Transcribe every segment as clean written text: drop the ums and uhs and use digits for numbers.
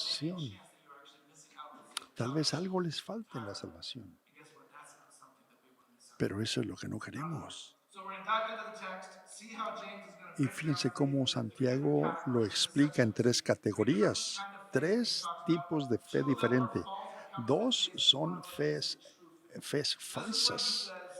salvación. chance that you're actually missing out on Tal vez algo les falte en la salvación, And guess what? That's not something that we want to miss out on. pero eso es lo que no queremos. So we're going to dive into the text, see how James is going to Y break down fíjense faith cómo into three different Santiago lo categories, explica en tres categorías, kind of faith. He tres talks tipos de about fe two of them are diferentes. false or counterfeit Dos faith, son one of them is fes true faith. fes This is what he falsas. says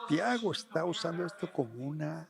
Tiago está usando esto como una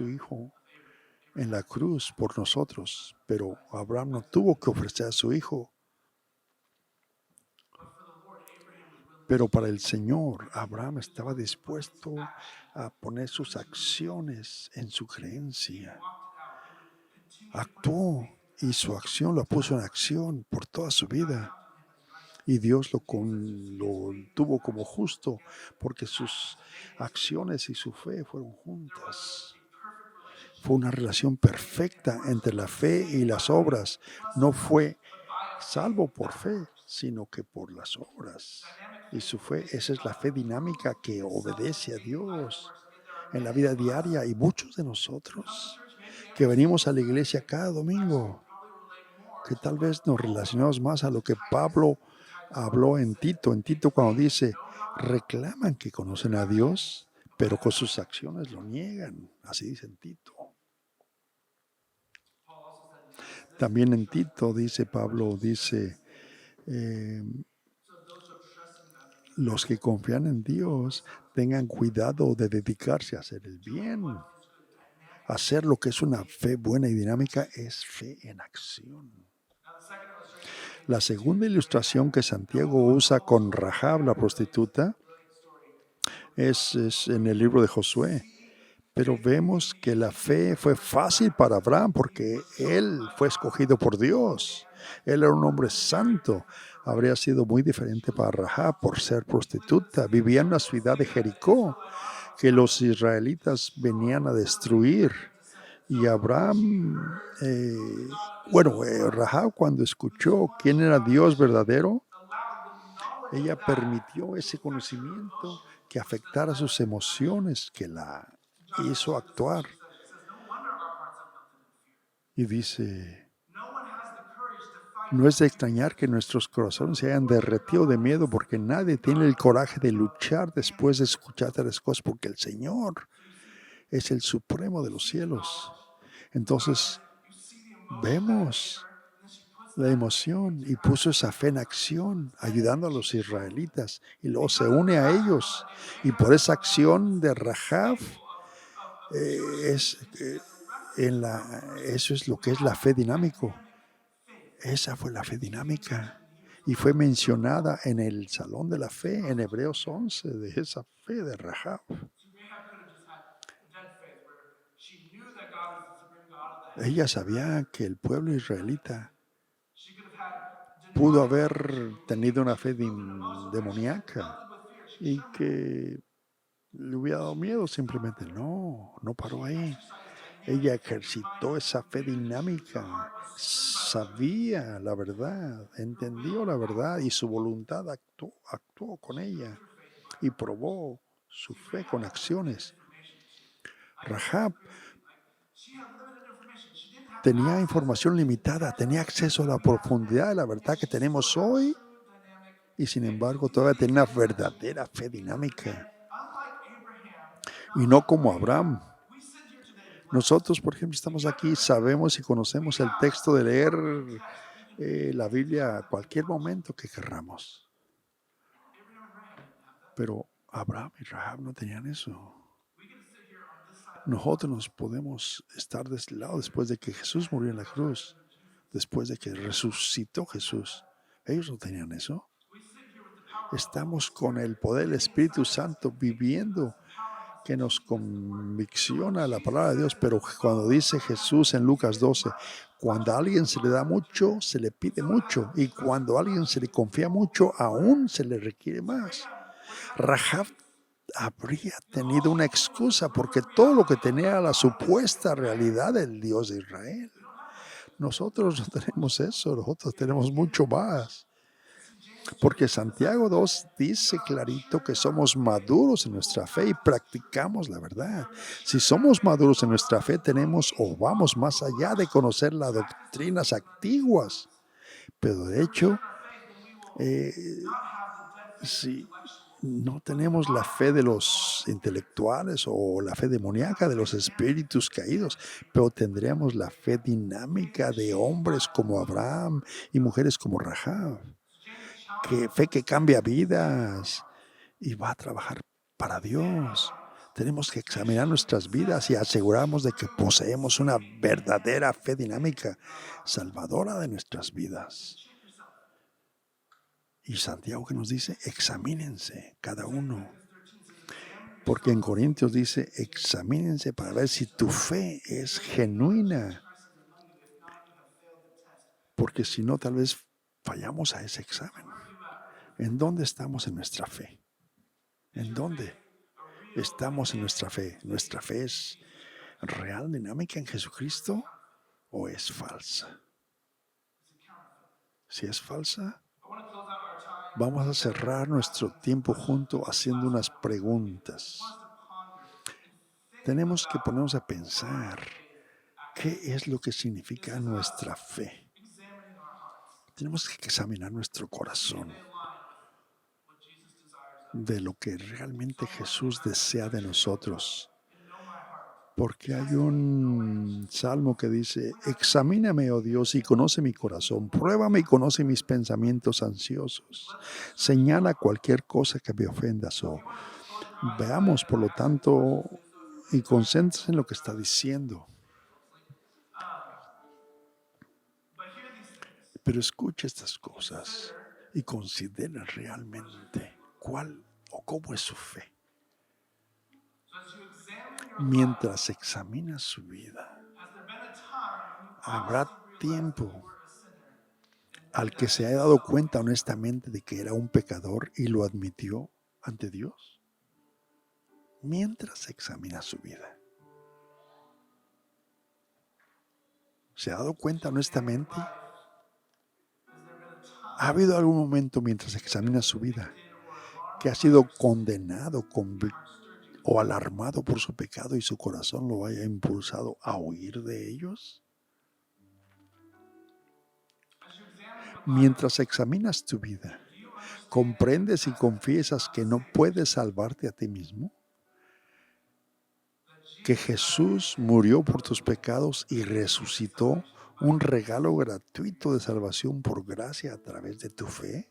su hijo en la cruz por nosotros, pero Abraham no tuvo que ofrecer a su hijo. But for the Lord, Abraham was willing Pero to para do el Señor, Abraham his estaba work, he put his dispuesto action, a poner sus into his faith. acciones en su He creencia. walked it out. He would continue to put his Actuó faith in y action. su acción lo puso en acción por toda su God vida. counted him as righteous. Y Dios James says you see his lo faith and his tuvo como action working justo together. porque Actions sus made his faith. acciones y su fe fueron There was juntas. a perfect relationship Fue una between relación faith and perfecta Abraham, where entre he la wasn't fe y saved by las faith obras. plus No works, fue but by a faith salvo por that fe, works. sino que por las obras. Dynamic Y faith su that fe, obeys esa es la God fe proves dinámica que itself to be obedece a saving by his Dios works. Yet there are en la many vida of us diaria y muchos de who come to nosotros church maybe que every venimos single a la iglesia Sunday cada who actually domingo, probably relate more que to tal what vez nos Paul relacionamos más a to lo que Titus, Pablo to Titus 1 habló when he said, En they Tito cuando claim to dice, know God, reclaman que but their conocen a actions Dios, pero abide con without sus them. acciones lo niegan. Así dice en Tito. Paul also said in Titus, this is También the en trust that Tito is in dice him. I want you Pablo, to stress dice, these things. eh, So those who have trusted in God may be los que careful confían en to do what Dios is good, tengan cuidado de dedicarse a hacer el doing what bien. is good. Dynamic Hacer faith lo que es una in fe buena y dinámica action. es fe en acción. Now the second illustration that James La uses here segunda is ilustración Rahab. que Now Santiago usa the whole con story of Rahab, la Rahab is really just prostituta, a brilliant story of es en great el libro de faith. But we Josué. see Pero faith vemos being que la used here fe for fue fácil Rahab para because Abraham he porque was chosen él by fue God. He escogido was a por holy Dios. man. Él era un But it hombre was very santo. different for Habría Rahab. sido muy She diferente was a para Rahab por prostitute. ser She lived in the prostituta. city of Vivía en la Jericho, a ciudad de city that the Jericó Israelite army must que have los israelitas venían a destroyed and destruir. put into sentence. Y So when she Abraham, heard who the God of Israel Rahab cuando was, who this escuchó one quién true era God is, Dios she verdadero, allowed the knowledge ella of that permitió to ese affect her conocimiento emotions, que which then afectara led sus to action. emociones, que la John hizo 10:2, this is what actuar. she says, no wonder our hearts have melted in fear. Y dice, No one has the courage to fight no es de against you, extrañar que sisters. nuestros For corazones the se hayan Lord your derretido de God is miedo a porque nadie supreme tiene el God coraje de of luchar man después de and escuchar earth. tales cosas, porque el Señor So you see, es el supremo de you los see the cielos. knowledge, and Entonces you see the emotion that it gave vemos her, and then she puts la that faith emoción into y puso action. esa fe en acción, ayudando a She los joined them. israelitas y luego se Because of une her a action on ellos. that day, Y Rahab por esa now has acción de this Rahab, staple of Jewish history as a reference for a person eso es lo who que es had la fe dinámico. dynamic faith. Esa fue la fe It's even dinámica. mentioned in Hebrews Y fue 11 as well. mencionada en el Salón de la Fe, en Hebreos 11, de esa fe de Rahab. See, Rahab could have just had dead faith where she knew that God was the supreme God of that Ella ancient sabía que el pueblo Israelites. israelita She could have had pudo demonic faith where she haber tenido believed, una she fe was moved in emotions, actually demoníaca melted with fear. She was y trembling. que le hubiera But dado she miedo didn't stop simplemente. there. No, no paró She ahí. exercised Ella dynamic faith, ejercitó reminded, esa fe knew the truth. Her dinámica, heart was stirred by the truth. sabía la verdad, Her entendió will la verdad y acted. su voluntad actuó con She proved ella her faith by y her works. probó su See, fe Rahab con had limited acciones. information. I Rahab agree with you. Like, she had limited information. She didn't have tenía access información to the limitada, depths of tenía the truth acceso a that la we have today. profundidad de la And verdad que she still tenemos had hoy true dynamic y sin faith. So embargo these todavía tenía details that she knew verdadera fe mean that dinámica. unlike Abraham and Y no unlike como Rahab, Abraham. we sit here today blessed. Nosotros, por ejemplo, We estamos got the aquí, privilege. sabemos y We conocemos el have texto de leer shortened text that we can read la anytime Biblia a that we cualquier want. momento que querramos. Abraham and Rahab didn't have that. Pero Abraham y Rahab no tenían eso. We get to sit here on this side of the Nosotros cross. nos podemos estar de este lado después de que Jesús murió en la cruz, después de que resucitó Jesús. Ellos no tenían eso. We sit here with the power of the Holy Estamos con el Spirit poder del living Espíritu inside of us, Santo convicting us, viviendo, empowering us, que and nos teaching us the word. So when convicciona la Jesus palabra de Dios. says this Pero is cuando so, dice someone has Jesús en Lucas received 12, much cuando a is alguien given, se le much da is mucho, required. se le When pide someone has mucho. Y entrusted cuando a alguien much se le to you, confía all will mucho, be aún required. se le requiere See, más. Rahab would have had an Rahab excuse. habría Because all tenido she una knew was the excusa porque rumored todo lo que reality of tenía la God being supuesta supreme, right? realidad del Dios de Israel. We don't have that excuse. Nosotros no We have so much tenemos more. eso, nosotros We have tenemos mucho infinite more. más. See, James 2 Porque emphasizes Santiago that 2 dice we are clarito que maturing in our somos faith maduros en when we nuestra hold fe y fast to this truth. practicamos la We verdad. are Si maturing in our somos faith when maduros no en nuestra longer fe, delaying tenemos o vamos más unprofitable allá de questions, conocer la practice those doctrinas things on these antiguas. words. Pero We de are maturing hecho, in our faith when we will eh, not have the dead faith of si intellectuals, no but the tenemos la demonic fe faith de of the los fallen spirits. intelectuales o la fe We will have demoníaca de faith los dynamic, espíritus caídos, dynamic faith pero with that tendremos la of fe Abraham. Faith dinámica that's de shaped by hombres como God's Abraham word. y mujeres como Rahab. So James challenges Que us to fe que understand cambia the state of our vidas heart. y va a trabajar para The state of our Dios. hearts. Tenemos que examinar nuestras vidas y asegurarnos de que poseemos una verdadera fe dinámica, salvadora de nuestras vidas. Check yourself. Y Santiago que nos dice, examínense cada uno. Corinthians 13 says, examine Porque en yourselves Corintios dice, examínense para ver si tu fe es genuina. Christ is among you. If not, you have failed the test. Porque si no, tal vez fallamos a ese examen. Where are you at with your ¿En dónde estamos en nuestra fe? ¿En dónde faith? A real estamos en nuestra fe? ¿Nuestra fe es real, dinámica en Jesucristo o es falsa? Si es falsa, I want to close out our time. vamos a cerrar nuestro tiempo junto haciendo unas preguntas. I want us to ponder and think Tenemos que ponernos a pensar qué es lo que significa nuestra fe. examining our hearts. Tenemos que examinar nuestro corazón They align with what Jesus desires of us. de lo que realmente Jesús desea de nosotros. And know my heart. Porque hay un salmo que dice, examíname, oh Dios, y conoce mi corazón, pruébame y conoce mis pensamientos ansiosos. Señala cualquier cosa que me ofenda. Veamos, por lo tanto, y concéntrese en lo que está diciendo. But hear these things. Pero escuche estas cosas y considera realmente cuál o cómo es su fe. So as you examine your Mientras examina su vida, has there been a time when you habrá honestly tiempo realized you were a sinner? al que se haya dado cuenta honestamente de que era un pecador y lo admitió ante Dios. Mientras examina su vida, ¿se ha dado cuenta honestamente? Has there been a time ¿Ha habido algún momento mientras examina su vida or alarm que ha sido condenado o alarmado por su pecado y su corazón lo haya impulsado a huir de ellos? as you examine your Mientras examinas tu vida, ¿comprendes y confiesas que no puedes salvarte a ti mismo? Que Jesús murió por tus pecados y resucitó, un regalo gratuito de salvación por gracia a través de tu fe.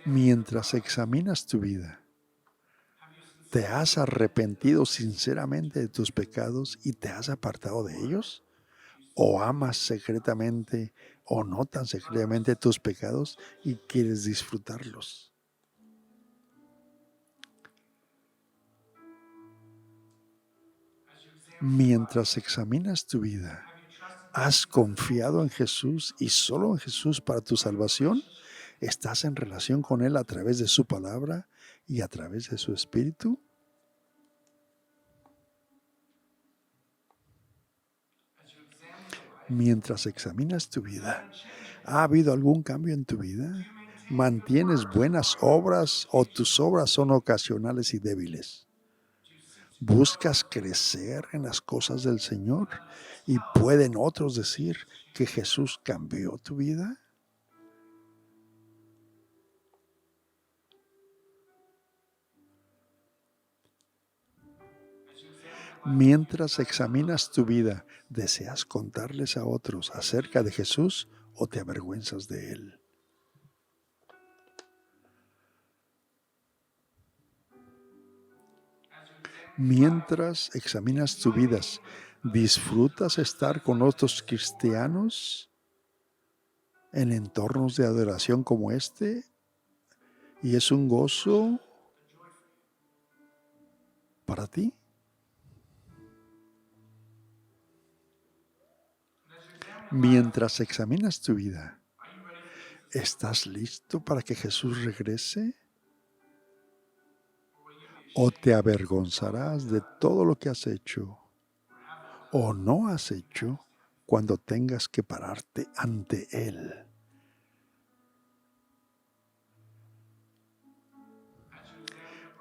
Mientras examinas tu vida, ¿te has arrepentido sinceramente de tus pecados y te has apartado de ellos? ¿O amas secretamente o no tan secretamente tus pecados y quieres disfrutarlos? Mientras examinas tu vida, ¿has confiado en Jesús y solo en Jesús para tu salvación? ¿Estás en relación con Él a través de su palabra y a través de su espíritu? Mientras examinas tu vida, ¿ha habido algún cambio en tu vida? ¿Mantienes buenas obras o tus obras son ocasionales y débiles? ¿Buscas crecer en las cosas del Señor? ¿Y pueden otros decir que Jesús cambió tu vida? Mientras examinas tu vida, ¿deseas contarles a otros acerca de Jesús o te avergüenzas de Él? Mientras examinas tu vida, ¿disfrutas estar con otros cristianos en entornos de adoración como este? ¿Y es un gozo para ti? Mientras examinas tu vida, ¿estás listo para que Jesús regrese? ¿O te avergonzarás de todo lo que has hecho o no has hecho cuando tengas que pararte ante Él?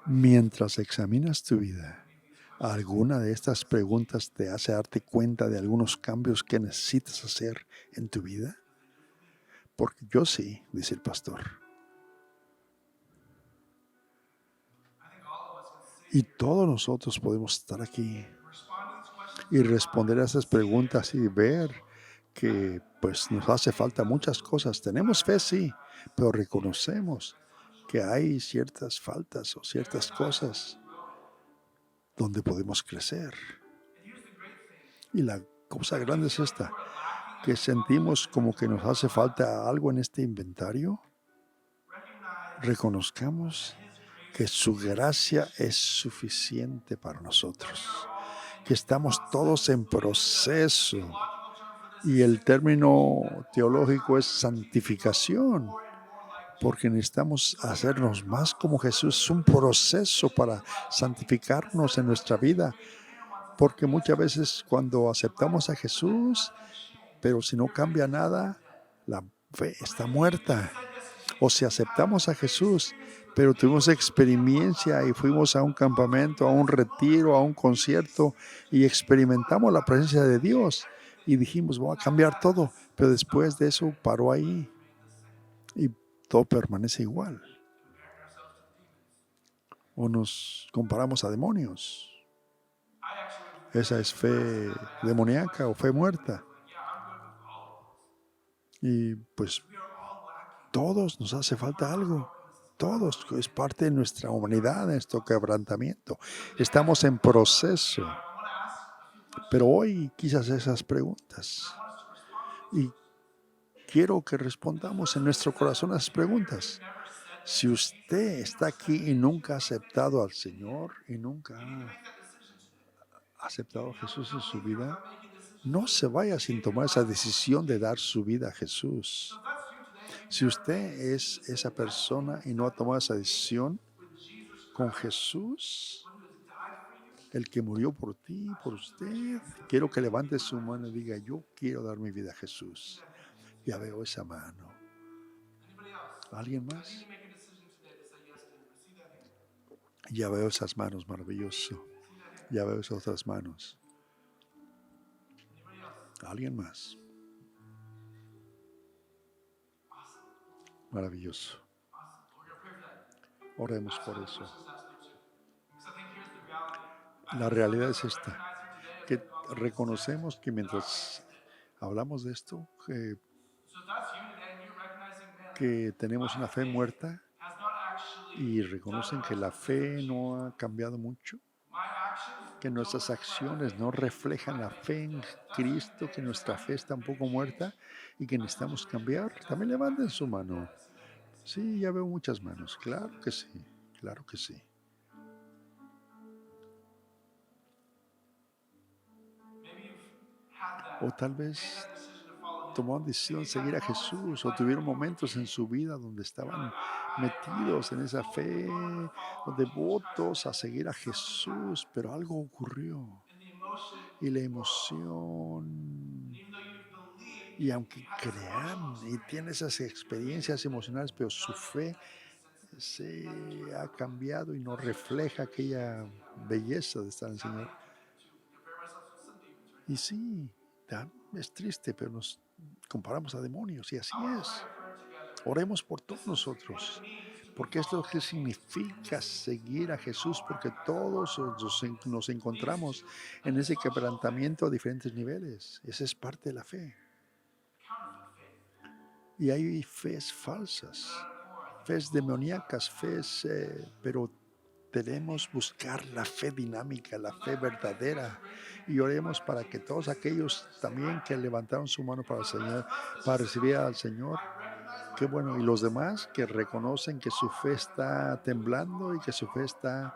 Mientras examinas tu vida, ¿alguna de estas preguntas te hace darte cuenta de algunos cambios que necesitas hacer en tu vida? Porque yo sí, dice el pastor. Y todos nosotros podemos estar aquí y responder a esas preguntas y ver que pues nos hace falta muchas cosas. Tenemos fe, sí, pero reconocemos que hay ciertas faltas o ciertas cosas donde podemos crecer. And here's the great thing. Y la cosa When grande you es feel like you esta, are lacking que as you walk sentimos into como this que nos hace falta algo en este inventario, recognize reconozcamos that His grace que is su gracia sufficient. es suficiente para That we are nosotros, all in que estamos todos process. en The proceso. theological term for this Y is el sanctification. término That over teológico es time we keep becoming santificación, more and more like porque Jesus. necesitamos So we are in hacernos a más process. como So Jesús. Es un this is a proceso decision para in life. In the santificarnos en sense that nuestra yes, you vida, raise your hand once and porque say yes muchas to veces accepting cuando Jesus in your life, aceptamos a but then Jesús, nothing changed. pero si no You're ready cambia to drop nada, dead. la fe But está man, if you muerta. said yes to O Jesus si and you had aceptamos a a great Jesús, experience with pero the tuvimos neighborhood camp, experiencia y fuimos a un concert campamento, a un event, this moment retiro, where a you un really concierto y experienced Jesus Christ, experimentamos la presencia de Dios y everything dijimos, voy a after cambiar that todo, just pero después stopped de there eso paró but ahí remained the same. y todo permanece igual. Comparing ourselves to demons. O nos comparamos a demonios. I actually Esa really es fe embarrassed as I asked this demoníaca o question. fe I muerta. was like, yeah, I'm good with all of this. Y pues We are all lacking. todos nos hace falta algo. Todos, es parte de nuestra humanidad, de nuestro quebrantamiento. So today, Estamos en proceso. I want to ask a few questions, Pero hoy quizás esas and preguntas. I want us to respond to these Y questions. quiero que respondamos en nuestro corazón a esas preguntas. Never said Si yes to Jesus. usted está aquí y nunca ha aceptado al Señor y nunca You need to ha make that decision today. aceptado a Jesús en su Don't leave here vida, without making decisions. no se vaya sin tomar esa decisión de dar su vida a So Jesús. if that's you today, and you've Si never made usted a decision es to say esa yes, persona y no ha step tomado into esa faith decisión with Jesus con Christ, Jesús, one who has died for you, el que murió por ti, por usted, quiero que levante su mano y diga, yo quiero dar mi vida a Jesús. Ya veo esa mano. anybody else? ¿Alguien I need más? to make a decision today to say yes to him. I see that hand. Ya veo esas manos, maravilloso. See that hand. Ya veo esas otras manos. Anybody else? ¿Alguien más? Awesome. Maravilloso. Awesome. We're going to pray for that. Oremos Ask por other eso. questions, ask them too. Because I think here's the reality. I La think realidad some es of us are esta, recognizing today que as we've gone through this reconocemos text que that our mientras faith is dead. hablamos de esto, So if that's you today and you're recognizing, man, que tenemos una fe muerta has not actually y done reconocen que much la to really fe change no ha cambiado mucho, my actions que don't nuestras reflect acciones faith no in Jesus, reflejan my la faith fe is en dead. If that's you Cristo, today que and you're saying, nuestra I fe need está un to make poco a change, muerta y que I just want necesitamos you to raise your cambiar, hands. It también doesn't, my levanten faith su isn't dead. mano. I see that hand. I see that Sí, hand. ya veo muchas manos, claro que sí, claro que sí. Maybe you've had that, O tal made vez that decision to follow him. tomaron decisión de Maybe you've seguir had a moments in your Jesús o life tuvieron where you were momentos en beginning. su vida donde You're estaban like, I metidos en was esa so devoted to fe o following Jesus Christ, devotos a and seguir a then something Jesús, happened. pero algo ocurrió And the emotion y la wore off. And emoción, even though you believed, y you aunque had this emotional crean y tienen experience, esas your faith experiencias emocionales, pero su felt fe se ha cambiado y no refleja aquella belleza de estar en el Señor. Y sí, es triste, pero nos comparamos a demonios y así es. Oremos por todos nosotros, porque es lo que significa seguir a Jesús, porque todos nos encontramos en ese quebrantamiento a diferentes niveles. Esa es parte de la fe. Y hay fes falsas, fes demoníacas, fes, pero debemos buscar la fe dinámica, la fe verdadera. Y oremos para que todos aquellos también que levantaron su mano para el Señor, para recibir al Señor, qué bueno. Y los demás que reconocen que su fe está temblando y que su fe está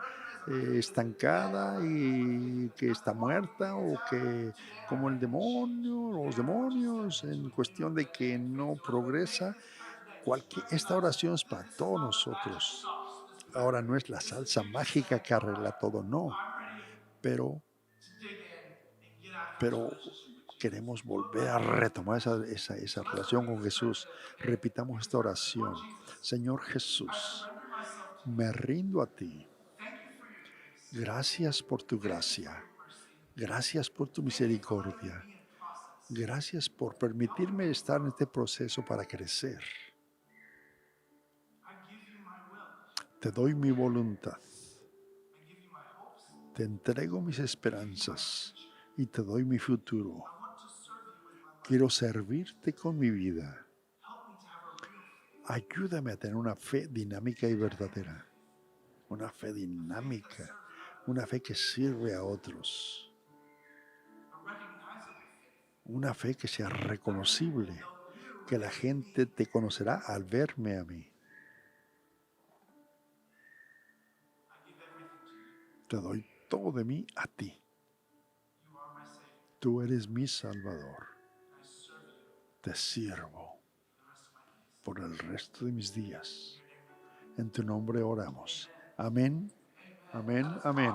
estancada y que está muerta o que como el demonio, los demonios, en cuestión de que no progresa. Esta oración es para todos nosotros. Ahora no es la salsa mágica que arregla todo, no, pero queremos volver a retomar esa relación con Jesús. Repitamos esta oración. Señor Jesús, me rindo a ti. Gracias por tu gracia. Gracias por tu misericordia. Gracias por permitirme estar en este proceso para crecer. Te doy mi voluntad. Te entrego mis esperanzas y te doy mi futuro. Quiero servirte con mi vida. Ayúdame a tener una fe dinámica y verdadera. Una fe dinámica. Una fe que sirve a otros. Una fe que sea reconocible. Que la gente te conocerá al verme a mí. Te doy todo de mí a ti. Tú eres mi Salvador. Te sirvo por el resto de mis días. En tu nombre oramos. Amén, amén, amén.